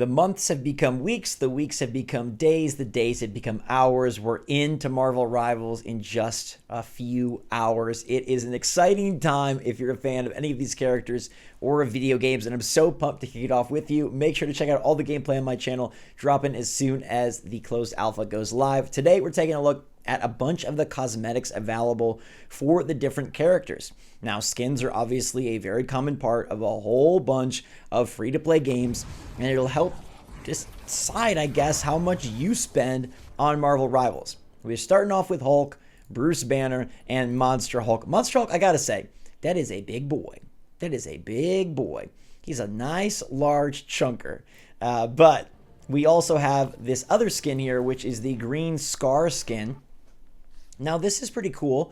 The months have become weeks, the weeks have become days, the days have become hours. We're into Marvel Rivals in just a few hours. It is an exciting time if you're a fan of any of these characters or of video games, and I'm so pumped to kick it off with you. Make sure to check out all the gameplay on my channel, dropping as soon as the closed alpha goes live. Today, we're taking a look at a bunch of the cosmetics available for the different characters. Now, skins are obviously a very common part of a whole bunch of free-to-play games, and it'll help decide, I guess, how much you spend on Marvel Rivals. We're starting off with Hulk, Bruce Banner, and Monster Hulk. Monster Hulk, I gotta say, that is a big boy. That is a big boy. He's a nice, large chunker. But we also have this other skin here, which is the green Scar skin. Now, this is pretty cool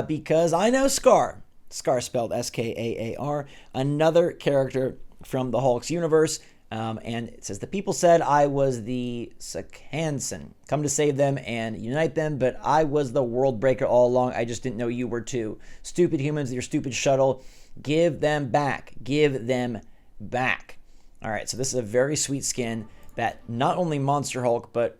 because I know Scar. Scar spelled S-K-A-A-R. Another character from the Hulk's universe. And it says, the people said I was the Sakansan, come to save them and unite them, but I was the world breaker all along. I just didn't know you were too. Stupid humans, your stupid shuttle. Give them back. Give them back. All right, so this is a very sweet skin that not only Monster Hulk, but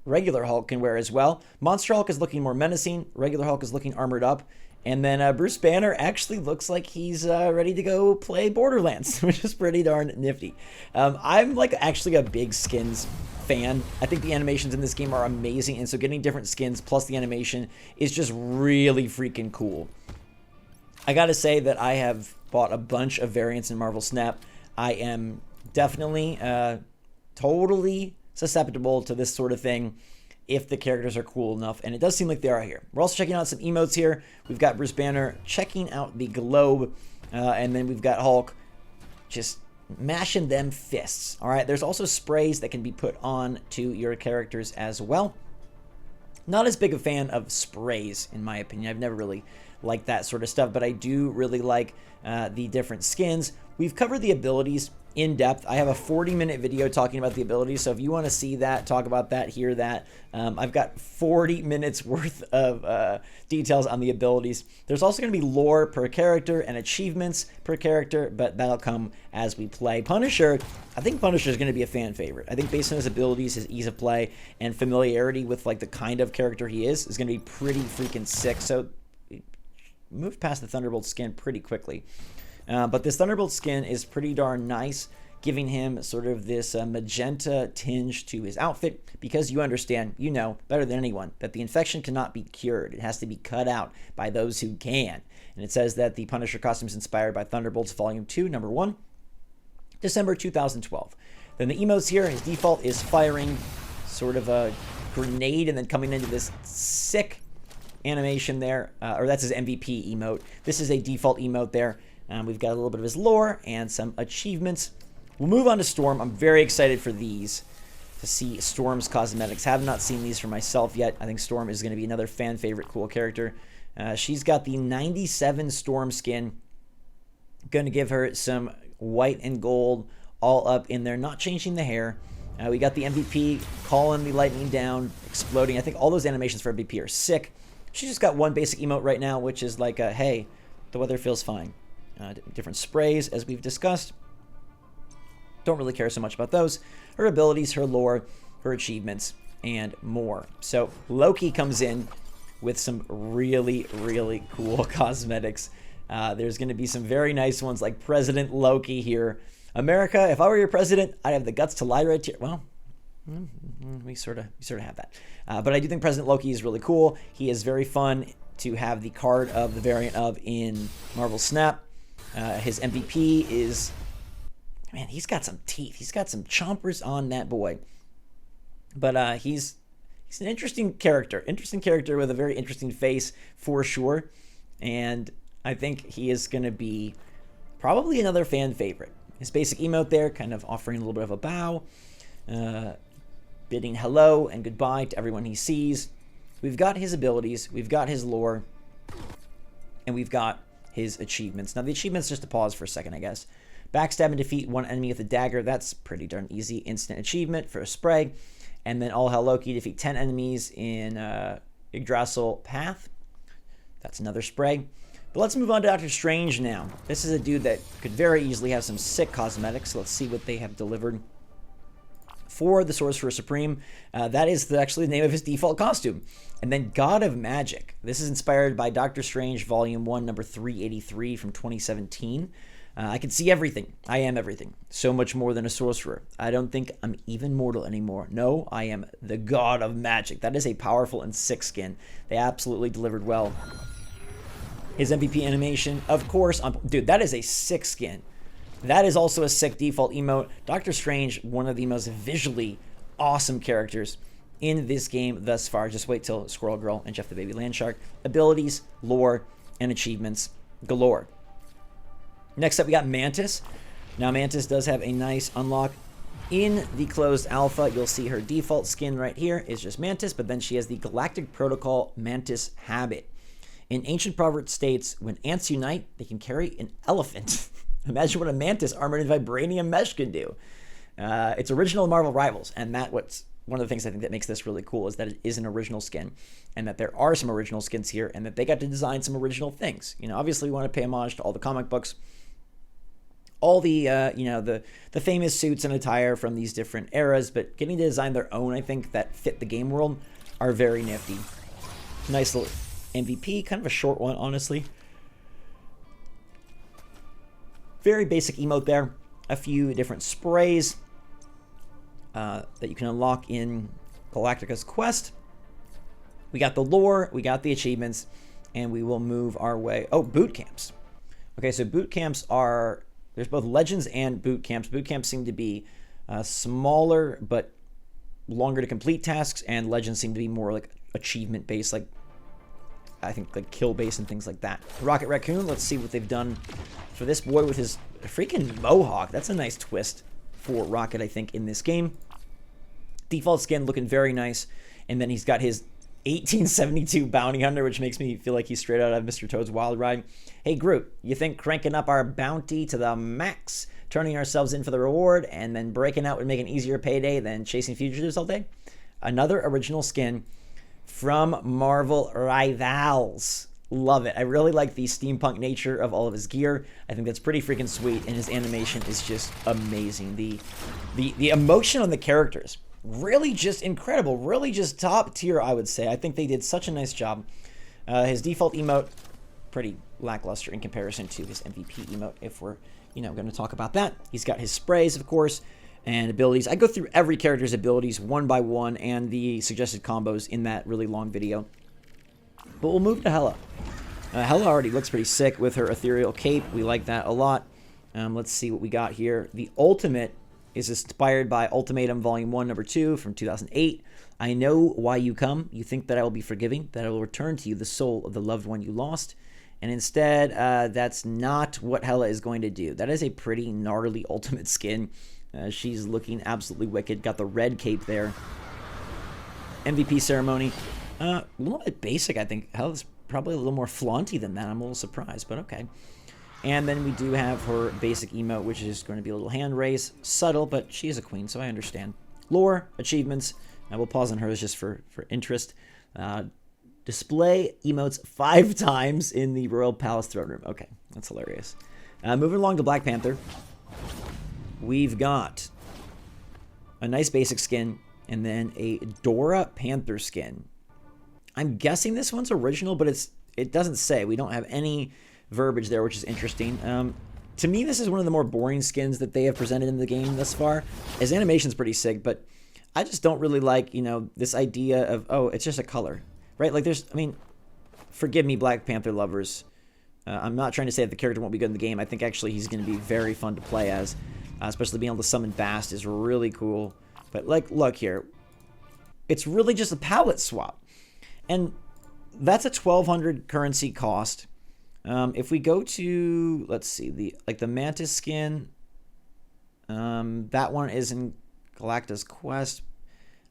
regular Hulk can wear as well. Monster Hulk is looking more menacing. Regular Hulk is looking armored up. And then Bruce Banner actually looks like he's ready to go play Borderlands, which is pretty darn nifty. I'm actually a big skins fan. I think the animations in this game are amazing, and so getting different skins plus the animation is just really freaking cool. I gotta say that I have bought a bunch of variants in Marvel Snap. I am definitely totally susceptible to this sort of thing if the characters are cool enough, and it does seem like they are here. We're also checking out some emotes here. We've got Bruce Banner checking out the globe, and then we've got Hulk just mashing them fists. All right, there's also sprays that can be put on to your characters as well. Not as big a fan of sprays, in my opinion. I've never really liked that sort of stuff, but I do really like the different skins. We've covered the abilities in depth. I have a 40-minute video talking about the abilities, so if you want to see that, talk about that, hear that, I've got 40 minutes worth of details on the abilities. There's also going to be lore per character and achievements per character, but that'll come as we play. Punisher, I think Punisher is going to be a fan favorite. I think based on his abilities, his ease of play, and familiarity with like the kind of character he is going to be pretty freaking sick. So moved past the Thunderbolt skin pretty quickly. But this Thunderbolt skin is pretty darn nice, giving him sort of this magenta tinge to his outfit, because you understand, you know better than anyone, that the infection cannot be cured. It has to be cut out by those who can. And it says that the Punisher costume is inspired by Thunderbolts Volume 2, Number 1, December 2012. Then the emotes here, his default is firing sort of a grenade and then coming into this sick animation there, or that's his MVP emote. This is a default emote there. We've got a little bit of his lore and some achievements. We'll move on to Storm. I'm very excited for these, to see Storm's cosmetics. Have not seen these for myself yet. I think Storm is going to be another fan favorite cool character. She's got the 97 Storm skin. Going to give her some white and gold all up in there, not changing the hair. We got the MVP calling the lightning down, exploding. I think all those animations for MVP are sick. She's just got one basic emote right now, which is like, hey, the weather feels fine. Different sprays, as we've discussed. Don't really care so much about those. Her abilities, her lore, her achievements, and more. So Loki comes in with some really, really cool cosmetics. There's going to be some very nice ones like President Loki here. America, if I were your president, I'd have the guts to lie right here. Well, we sort of have that. But I do think President Loki is really cool. He is very fun to have the card of the variant of in Marvel Snap. His MVP is, man, he's got some teeth. He's got some chompers on that boy. But he's an interesting character. Interesting character with a very interesting face for sure. And I think he is going to be probably another fan favorite. His basic emote there, kind of offering a little bit of a bow. Bidding hello and goodbye to everyone he sees. We've got his abilities. We've got his lore. And we've got his achievements. Now, the achievements, just to pause for a second, I guess. Backstab and defeat one enemy with a dagger. That's pretty darn easy. Instant achievement for a spray. And then All Hell Loki, defeat 10 enemies in Yggdrasil Path. That's another spray. But let's move on to Doctor Strange now. This is a dude that could very easily have some sick cosmetics. So let's see what they have delivered. for the Sorcerer Supreme. That is actually the name of his default costume. And then God of Magic. This is inspired by Doctor Strange Volume 1, number 383 from 2017. I can see everything. I am everything. So much more than a sorcerer. I don't think I'm even mortal anymore. No, I am the God of Magic. That is a powerful and sick skin. They absolutely delivered well. His MVP animation, of course. Dude, that is a sick skin. That is also a sick default emote. Doctor Strange, one of the most visually awesome characters in this game thus far. Just wait till Squirrel Girl and Jeff the Baby Landshark. Abilities, lore, and achievements galore. Next up, we got Mantis. Now, Mantis does have a nice unlock. In the closed alpha, you'll see her default skin right here is just Mantis, but then she has the Galactic Protocol Mantis habit. In ancient proverb states, when ants unite, they can carry an elephant. Imagine what a Mantis armored in vibranium mesh can do. It's original Marvel Rivals, and what's one of the things I think that makes this really cool is that it is an original skin, and that there are some original skins here, and that they got to design some original things. You know, obviously we want to pay homage to all the comic books, all the the famous suits and attire from these different eras, but getting to design their own, I think, that fit the game world are very nifty. Nice little MVP, kind of a short one, honestly. Very basic emote there. A few different sprays that you can unlock in Galactica's Quest. We got the lore, we got the achievements, and we will move our way. Oh, boot camps. Okay, so boot camps are... There's both Legends and Boot Camps. Boot Camps seem to be smaller but longer to complete tasks, and Legends seem to be more like achievement-based, like I think like kill-based and things like that. Rocket Raccoon, let's see what they've done for this boy with his freaking mohawk. That's a nice twist for Rocket, I think, in this game. Default skin looking very nice, and then he's got his 1872 Bounty Hunter, which makes me feel like he's straight out of Mr. Toad's Wild Ride. Hey, Groot, you think cranking up our bounty to the max, turning ourselves in for the reward, and then breaking out would make an easier payday than chasing fugitives all day? Another original skin from Marvel Rivals. Love it. I really like the steampunk nature of all of his gear. I think that's pretty freaking sweet, and his animation is just amazing. The emotion on the characters, really just incredible, really just top tier, I would say. I think they did such a nice job. His default emote, pretty lackluster in comparison to his MVP emote, if we're, going to talk about that. He's got his sprays, of course, and abilities. I go through every character's abilities one by one and the suggested combos in that really long video. But we'll move to Hela. Hela already looks pretty sick with her ethereal cape. We like that a lot. Let's see what we got here. The ultimate is inspired by Ultimatum Volume 1, Number 2 from 2008. I know why you come. You think that I will be forgiving, that I will return to you the soul of the loved one you lost. And instead, that's not what Hela is going to do. That is a pretty gnarly ultimate skin. She's looking absolutely wicked. Got the red cape there. MVP ceremony. A little bit basic, I think. Hela's probably a little more flaunty than that. I'm a little surprised, but okay. And then we do have her basic emote, which is going to be a little hand raise. Subtle, but she is a queen, so I understand. Lore, achievements. I will pause on hers just for interest. Display emotes 5 times in the Royal Palace throne room. Okay, that's hilarious. Moving along to Black Panther. We've got a nice basic skin, and then a Dora Panther skin. I'm guessing this one's original, but it doesn't say. We don't have any verbiage there, which is interesting. To me, this is one of the more boring skins that they have presented in the game thus far. His animation's pretty sick, but I just don't really like, this idea of, oh, it's just a color, right? Like forgive me, Black Panther lovers. I'm not trying to say that the character won't be good in the game. I think actually he's going to be very fun to play as, especially being able to summon Bast is really cool. But look here. It's really just a palette swap. And that's a 1,200 currency cost. If we go to, let's see, the Mantis skin, that one is in Galacta's Quest.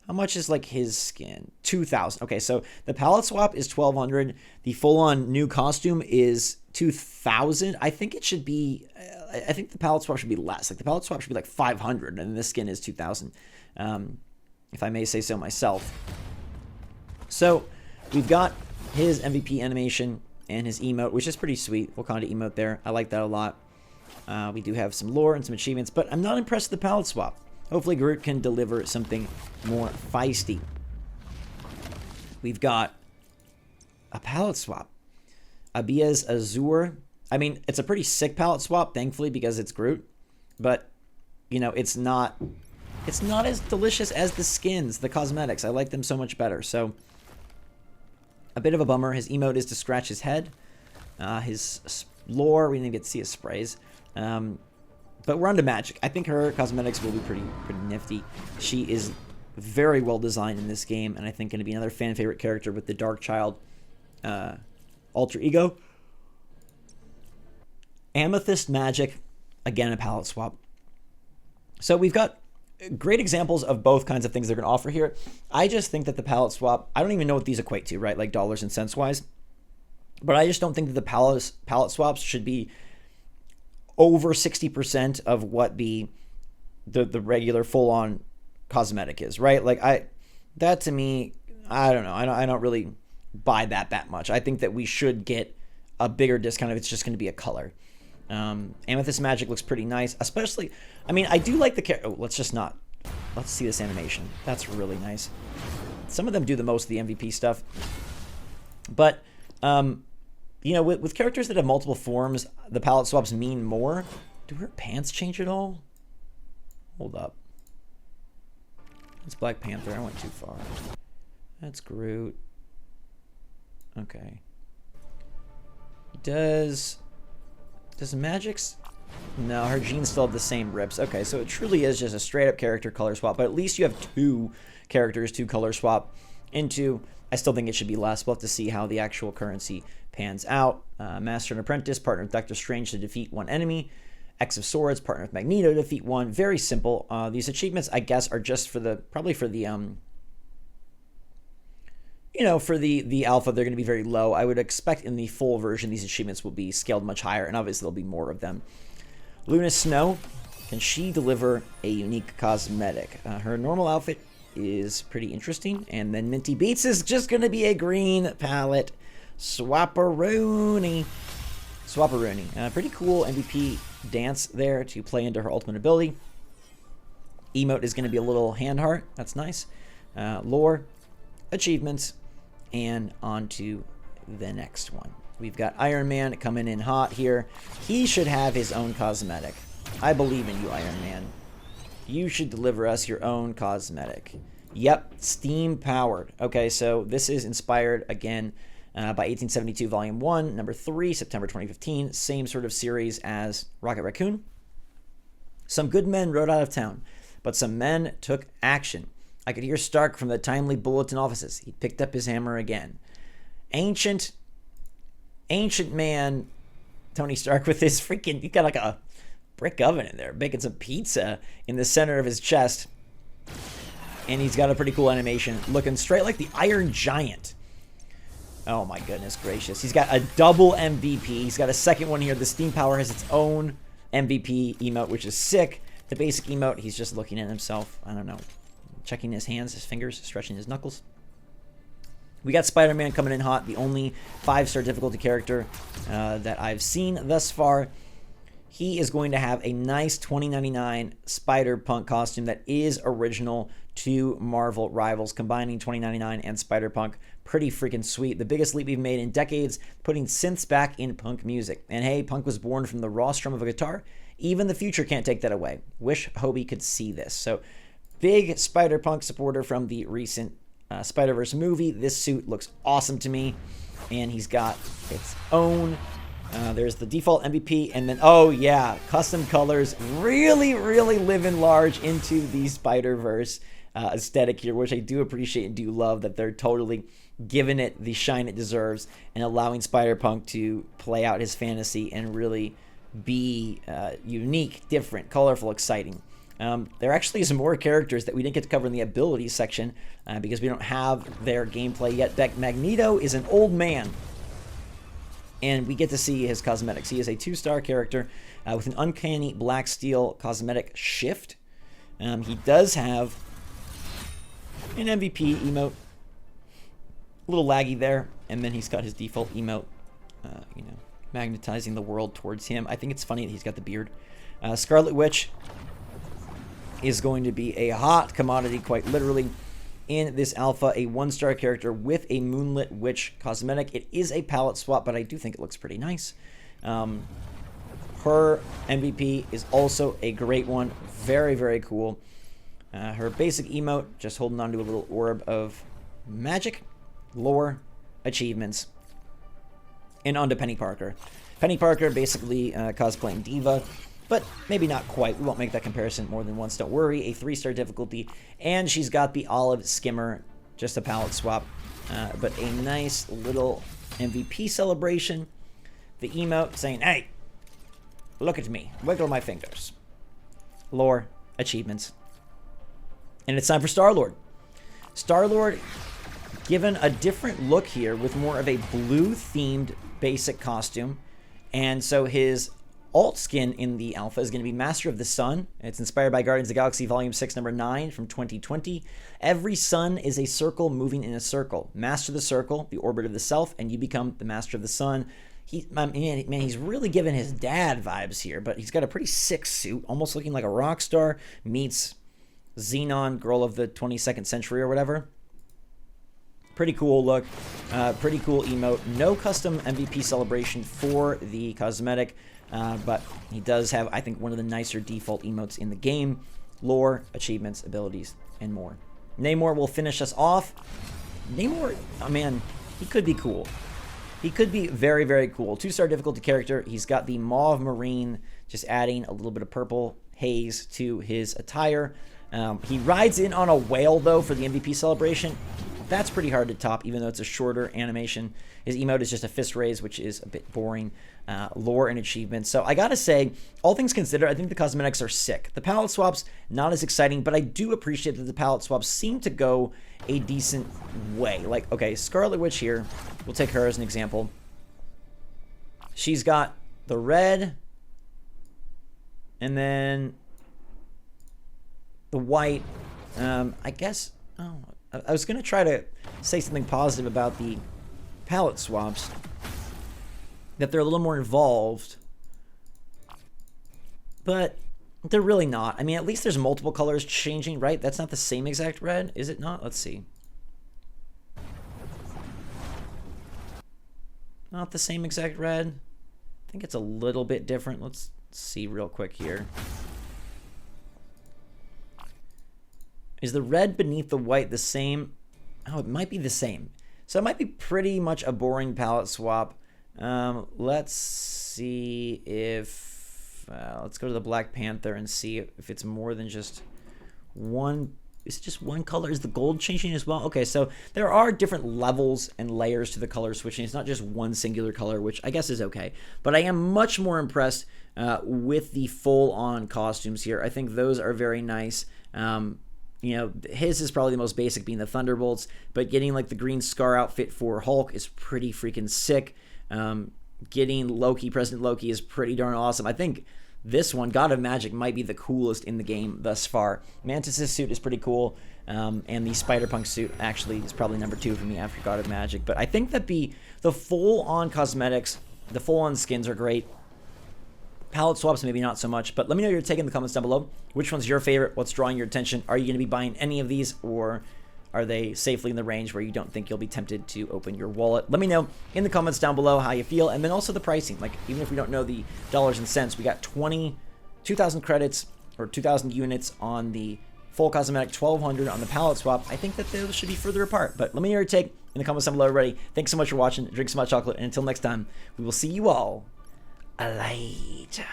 How much is his skin? 2,000. Okay, so the palette swap is 1,200. The full-on new costume is 2,000. I think it should be. I think the palette swap should be less. The palette swap should be 500, and this skin is 2,000. If I may say so myself. So we've got his MVP animation and his emote, which is pretty sweet. Wakanda emote there. I like that a lot. We do have some lore and some achievements, but I'm not impressed with the palette swap. Hopefully Groot can deliver something more feisty. We've got a palette swap. Abia's Azure. I mean, it's a pretty sick palette swap, thankfully, because it's Groot. But, you know, it's not as delicious as the skins, the cosmetics. I like them so much better. So, a bit of a bummer. His emote is to scratch his head. His lore, we didn't get to see his sprays. But we're on to Magic. I think her cosmetics will be pretty nifty. She is very well designed in this game, and I think going to be another fan favorite character with the Dark Child alter ego. Amethyst Magic, again a palette swap. So we've got great examples of both kinds of things they're going to offer here. I just think that the palette swap, I don't even know what these equate to, right? Like dollars and cents wise. But I just don't think that the palette swaps should be over 60% of what the regular full-on cosmetic is, right? Like that to me, I don't know. I don't really buy that much. I think that we should get a bigger discount if it's just going to be a color. Amethyst Magic looks pretty nice, especially, I mean, I do like the let's see this animation. That's really nice. Some of them do the most of the MVP stuff. But, you know, with characters that have multiple forms, the palette swaps mean more. Do her pants change at all? Hold up. It's Black Panther. I went too far. That's Groot. Okay. Does Magic's... No, her jeans still have the same rips. Okay, so it truly is just a straight-up character color swap, but at least you have two characters to color swap into. I still think it should be less. We'll have to see how the actual currency pans out. Master and Apprentice, partner with Doctor Strange to defeat one enemy. X of Swords, partner with Magneto to defeat one. Very simple. These achievements, I guess, are just for the, probably for the, you know, for the alpha, they're going to be very low. I would expect in the full version, these achievements will be scaled much higher, and obviously there'll be more of them. Luna Snow, can she deliver a unique cosmetic? Her normal outfit is pretty interesting, and then Minty Beats is just going to be a green palette. Swapperoonie. Pretty cool MVP dance there to play into her ultimate ability. Emote is going to be a little hand heart. That's nice. Lore, achievements, and on to the next one. We've got Iron Man coming in hot here. He should have his own cosmetic. I believe in you, Iron Man. You should deliver us your own cosmetic. Yep, steam powered. Okay, so this is inspired again by 1872 Volume 1, Number 3, September 2015. Same sort of series as Rocket Raccoon. Some good men rode out of town, but some men took action. I could hear Stark from the timely bulletin offices. He picked up his hammer again. Ancient man, Tony Stark, with his freaking, he got like a brick oven in there, baking some pizza in the center of his chest. And he's got a pretty cool animation, looking straight like the Iron Giant. Oh my goodness gracious. He's got a double MVP. He's got a second one here. The Steam Power has its own MVP emote, which is sick. The basic emote, he's just looking at himself. I don't know. Checking his hands, his fingers, stretching his knuckles. We got Spider-Man coming in hot, the only 5-star difficulty character that I've seen thus far. He is going to have a nice $20.99 Spider-Punk costume that is original to Marvel Rivals, combining $20.99 and Spider-Punk. Pretty freaking sweet. The biggest leap we've made in decades, putting synths back in punk music. And hey, punk was born from the raw strum of a guitar. Even the future can't take that away. Wish Hobie could see this. So, big Spider-Punk supporter from the recent Spider-Verse movie. This suit looks awesome to me. And he's got its own... there's the default MVP, and then, oh yeah, custom colors really living large into the Spider-Verse aesthetic here, which I do appreciate and do love that they're totally giving it the shine it deserves and allowing Spider-Punk to play out his fantasy and really be unique, different, colorful, exciting. There actually is more characters that we didn't get to cover in the abilities section because we don't have their gameplay yet. Magneto is an old man, and we get to see his cosmetics. He is a 2-star character with an uncanny black steel cosmetic shift. He does have an MVP emote. A little laggy there. And then he's got his default emote, magnetizing the world towards him. I think it's funny that he's got the beard. Scarlet Witch is going to be a hot commodity, quite literally, in this alpha. A 1-star character with a Moonlit Witch cosmetic. It is a palette swap, but I do think it looks pretty nice. Her MVP is also a great one. Very, very cool. Her basic emote, just holding on to a little orb of magic, lore, achievements, and onto Penny Parker. Penny Parker basically cosplaying Diva, but maybe not quite. We won't make that comparison more than once, don't worry. A 3-star difficulty, and she's got the Olive Skimmer, just a palette swap, but a nice little MVP celebration. The emote saying, hey, look at me, wiggle my fingers. Lore, achievements. And it's time for StarLord. StarLord, given a different look here with more of a blue-themed basic costume. And so his alt skin in the alpha is going to be Master of the Sun. It's inspired by Guardians of the Galaxy Volume 6, number 9 from 2020. Every sun is a circle moving in a circle. Master the circle, the orbit of the self, and you become the Master of the Sun. Man, he's really giving his dad vibes here, but he's got a pretty sick suit, almost looking like a rock star meets Xenon, girl of the 22nd century or whatever. Pretty cool look, pretty cool emote. No custom MVP celebration for the cosmetic, but he does have, I think, one of the nicer default emotes in the game. Lore, achievements, abilities, and more. Neymar will finish us off. Neymar, oh man, he could be cool. He could be very, very cool. 2-star difficulty character. He's got the mauve marine, just adding a little bit of purple haze to his attire. He rides in on a whale, though, for the MVP celebration. That's pretty hard to top, even though it's a shorter animation. His emote is just a fist raise, which is a bit boring. Lore and achievements. So I gotta say, all things considered, I think the cosmetics are sick. The palette swaps, not as exciting, but I do appreciate that the palette swaps seem to go a decent way. Like, okay, Scarlet Witch here. We'll take her as an example. She's got the red, and then the white. I guess, oh, I was going to try to say something positive about the palette swaps, that they're a little more involved, but they're really not. I mean, at least there's multiple colors changing, right? That's not the same exact red, is it not? Let's see. Not the same exact red. I think it's a little bit different. Let's see real quick here. Is the red beneath the white the same? Oh, it might be the same. So it might be pretty much a boring palette swap. Let's see if... let's go to the Black Panther and see if it's more than just one... Is it just one color? Is the gold changing as well? Okay, so there are different levels and layers to the color switching. It's not just one singular color, which I guess is okay. But I am much more impressed with the full-on costumes here. I think those are very nice. You know, his is probably the most basic, being the Thunderbolts, but getting like the green Scar outfit for Hulk is pretty freaking sick. Getting Loki, President Loki, is pretty darn awesome. I think this one, God of Magic, might be the coolest in the game thus far. Mantis' suit is pretty cool, and the Spider-Punk suit actually is probably number 2 for me after God of Magic. But I think that the full-on cosmetics, the full-on skins are great. Palette swaps, maybe not so much, but let me know your take in the comments down below. Which one's your favorite? What's drawing your attention? Are you going to be buying any of these, or are they safely in the range where you don't think you'll be tempted to open your wallet? Let me know in the comments down below how you feel, and then also the pricing. Like, even if we don't know the dollars and cents, we got 2,000 credits or 2,000 units on the full cosmetic, 1,200 on the palette swap. I think that those should be further apart, but let me know your take in the comments down below already. Thanks so much for watching. Drink some hot chocolate, and until next time, we will see you all later.